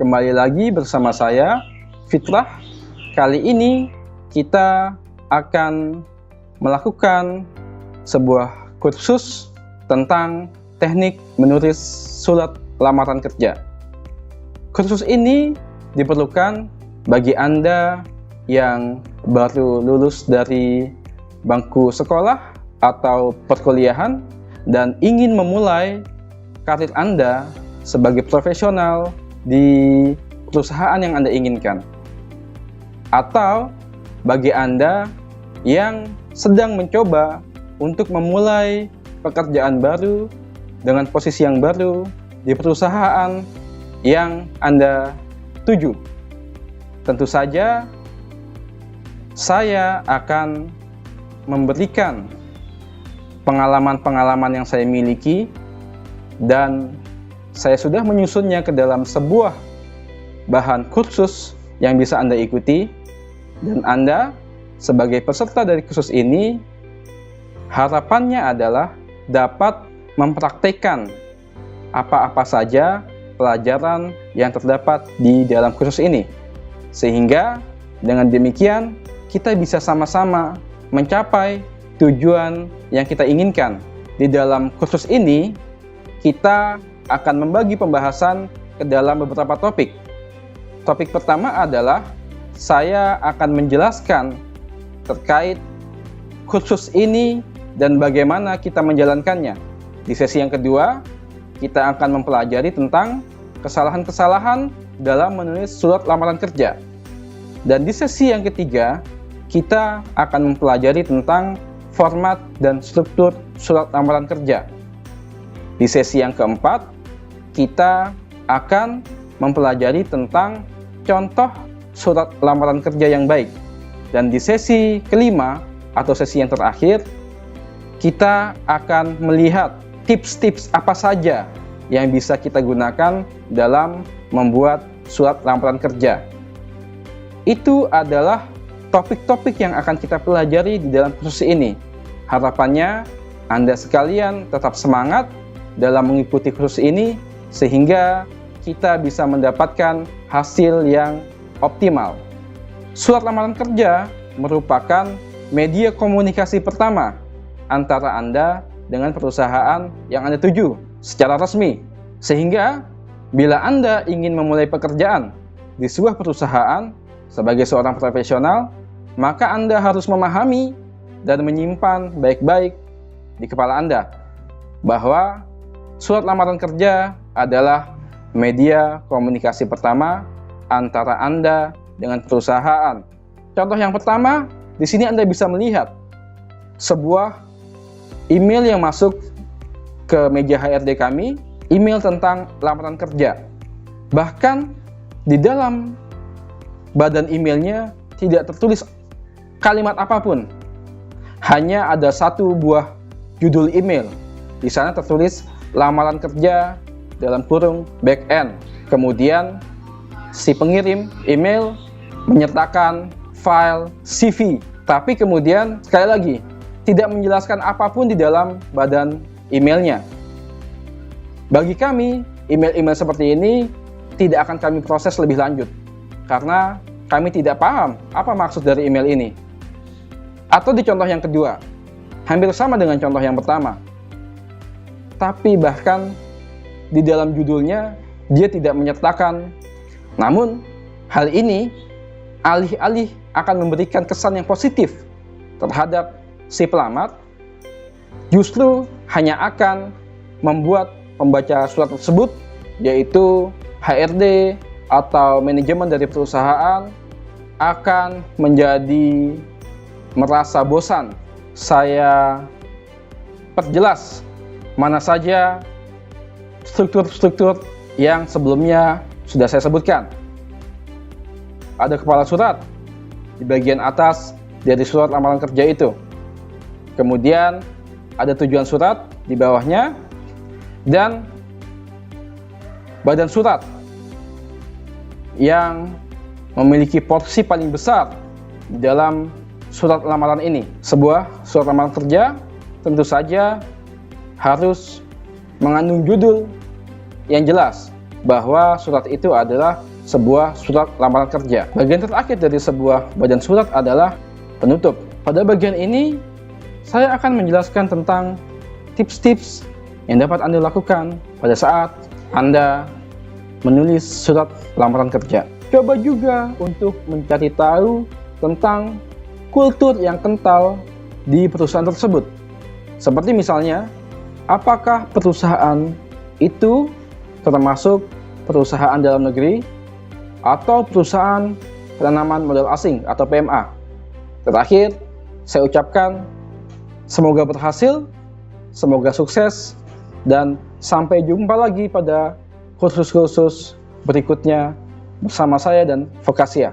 Kembali lagi bersama saya, Fitrah. Kali ini kita akan melakukan sebuah kursus tentang teknik menulis surat lamaran kerja. Kursus ini diperlukan bagi Anda yang baru lulus dari bangku sekolah atau perkuliahan dan ingin memulai karir Anda sebagai profesional di perusahaan yang Anda inginkan. Atau bagi Anda yang sedang mencoba untuk memulai pekerjaan baru dengan posisi yang baru di perusahaan yang Anda tuju. Tentu saja saya akan memberikan pengalaman-pengalaman yang saya miliki dan saya sudah menyusunnya ke dalam sebuah bahan kursus yang bisa Anda ikuti, dan Anda sebagai peserta dari kursus ini harapannya adalah dapat mempraktikkan apa-apa saja pelajaran yang terdapat di dalam kursus ini, sehingga dengan demikian kita bisa sama-sama mencapai tujuan yang kita inginkan. Di dalam kursus ini kita akan membagi pembahasan ke dalam beberapa topik. Topik pertama adalah saya akan menjelaskan terkait kursus ini dan bagaimana kita menjalankannya. Di sesi yang kedua, kita akan mempelajari tentang kesalahan-kesalahan dalam menulis surat lamaran kerja. Dan di sesi yang ketiga, kita akan mempelajari tentang format dan struktur surat lamaran kerja. Di sesi yang keempat, kita akan mempelajari tentang contoh surat lamaran kerja yang baik. Dan di sesi kelima atau sesi yang terakhir, kita akan melihat tips-tips apa saja yang bisa kita gunakan dalam membuat surat lamaran kerja. Itu adalah topik-topik yang akan kita pelajari di dalam kursus ini. Harapannya Anda sekalian tetap semangat dalam mengikuti kursus ini sehingga kita bisa mendapatkan hasil yang optimal. Surat lamaran kerja merupakan media komunikasi pertama antara Anda dengan perusahaan yang Anda tuju secara resmi. Sehingga bila Anda ingin memulai pekerjaan di sebuah perusahaan sebagai seorang profesional, maka Anda harus memahami dan menyimpan baik-baik di kepala Anda bahwa surat lamaran kerja adalah media komunikasi pertama antara Anda dengan perusahaan. Contoh yang pertama, di sini Anda bisa melihat sebuah email yang masuk ke meja HRD kami, email tentang lamaran kerja. Bahkan di dalam badan emailnya tidak tertulis kalimat apapun. Hanya ada satu buah judul email. Di sana tertulis lamaran kerja dalam kurung back end. Kemudian si pengirim email menyertakan file CV. Tapi kemudian sekali lagi tidak menjelaskan apapun di dalam badan emailnya. Bagi kami, email-email seperti ini tidak akan kami proses lebih lanjut karena kami tidak paham apa maksud dari email ini. Atau di contoh yang kedua, hampir sama dengan contoh yang pertama. Tapi bahkan di dalam judulnya dia tidak menyertakan. Namun hal ini alih-alih akan memberikan kesan yang positif terhadap si pelamar, justru hanya akan membuat pembaca surat tersebut, yaitu HRD atau manajemen dari perusahaan, akan menjadi merasa bosan. Saya perjelas mana saja struktur-struktur yang sebelumnya sudah saya sebutkan. Ada kepala surat di bagian atas dari surat lamaran kerja itu. Kemudian ada tujuan surat di bawahnya dan badan surat yang memiliki porsi paling besar di dalam surat lamaran ini. Sebuah surat lamaran kerja tentu saja harus mengandung judul yang jelas bahwa surat itu adalah sebuah surat lamaran kerja. Bagian terakhir dari sebuah badan surat adalah penutup. Pada bagian ini, saya akan menjelaskan tentang tips-tips yang dapat Anda lakukan pada saat Anda menulis surat lamaran kerja. Coba juga untuk mencari tahu tentang kultur yang kental di perusahaan tersebut. Seperti misalnya, apakah perusahaan itu termasuk perusahaan dalam negeri atau perusahaan penanaman modal asing atau PMA. Terakhir, saya ucapkan semoga berhasil, semoga sukses, dan sampai jumpa lagi pada kursus-kursus berikutnya bersama saya dan Vokasia.